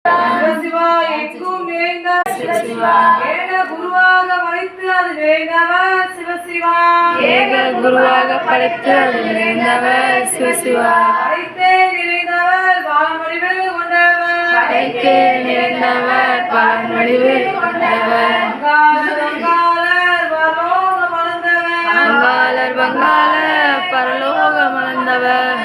சிவசிவா எங்கும் நிறைந்த சிவசிவா ஏக குருவாக படைத்து அது நிறைந்தவர் சிவசிவா ஏக குருவாக படைத்து அது நிறைந்தவர் சிவசிவா படைத்தே நிறைந்தவர் பாலமடிவு கொண்டவர் படைத்தே நிறைந்தவர் பாலமடிவு கொண்டவர் வங்காளர் வங்காளர் பரலோகம் அளந்தவர்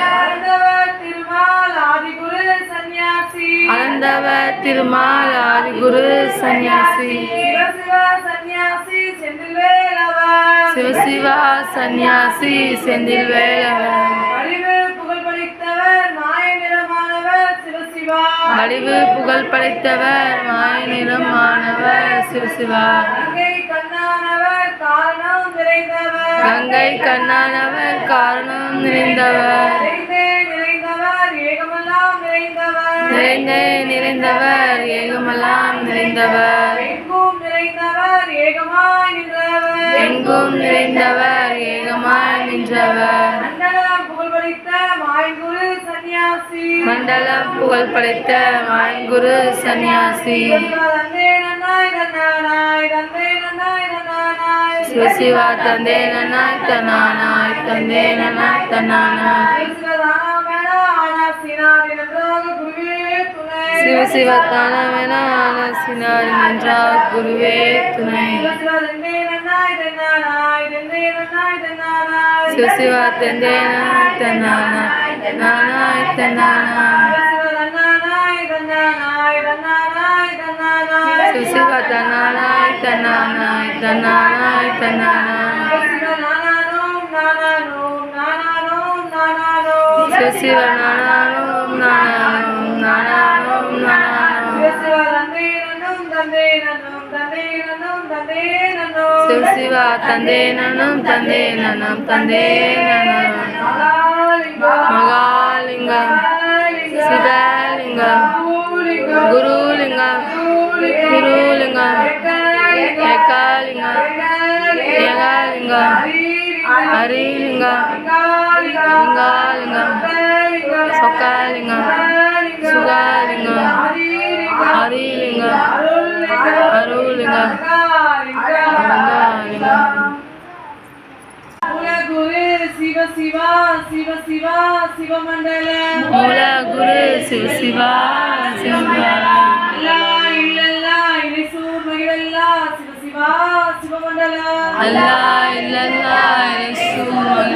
அளந்தவர் திருமால் ஆதிகுரு சன்னியாசி சிவசிவா சன்னியாசி செந்தில் வேலவர் வடிவு புகழ் படைத்தவர் மாய நிறமானவர் சிவசிவா கங்கை கண்ணானவர் காரணம் நிறைந்தவர் நிறைந்தே நிறைந்தவர் ஏகமெல்லாம் நிறைந்தவர் எங்கும் நிறைந்தவர் ஏகமாய் நின்றவர் மண்டலம் புகழ் படைத்த மாயங்குரு சன்னியாசி சிவசிவா தந்தே நன்னாய் தன்னானாய் தந்தே நன்னாய் தன்னானாய் சிவசிவா தானவென ஆலோசினார் நின்றார் குருவே துணை சிவசிவா தந்தே தன்னானாய் தன்னானாய் தன்னானாய் சிவசிவா தன்னானாய் தன்னானாய் தன்னானாய் தன்னானாய் சிவசிவா நானானோம் நானானோம் நானானோம் நானானோம் சிவசிவா தந்தே நனும் தந்தே நனம் தந்தே நனம் மகாலிங்கம் சிவலிங்கம் குருலிங்கம் குருலிங்கம் ஏகாலிங்கம் ஏகாலிங்கம் ஹரிலிங்கம் லிங்காலிங்கம் சொக்காலிங்கம் சுகாலிங்கம் ஹரிலிங்கம் அருளிங்கம் அருங்காலிங்கம் மூலகுரு சிவசிவா சிவசிவா சிவமண்டலம் மூலகுரு சிவசிவா சிவமண்டலம் அல்லாஹ் இல்லல்லாஹ் இறைசூர் மகிழல்லாஹ் சிவசிவா சிவமண்டலம் அல்லாஹ் இல்லல்லாஹ் இறைசூர்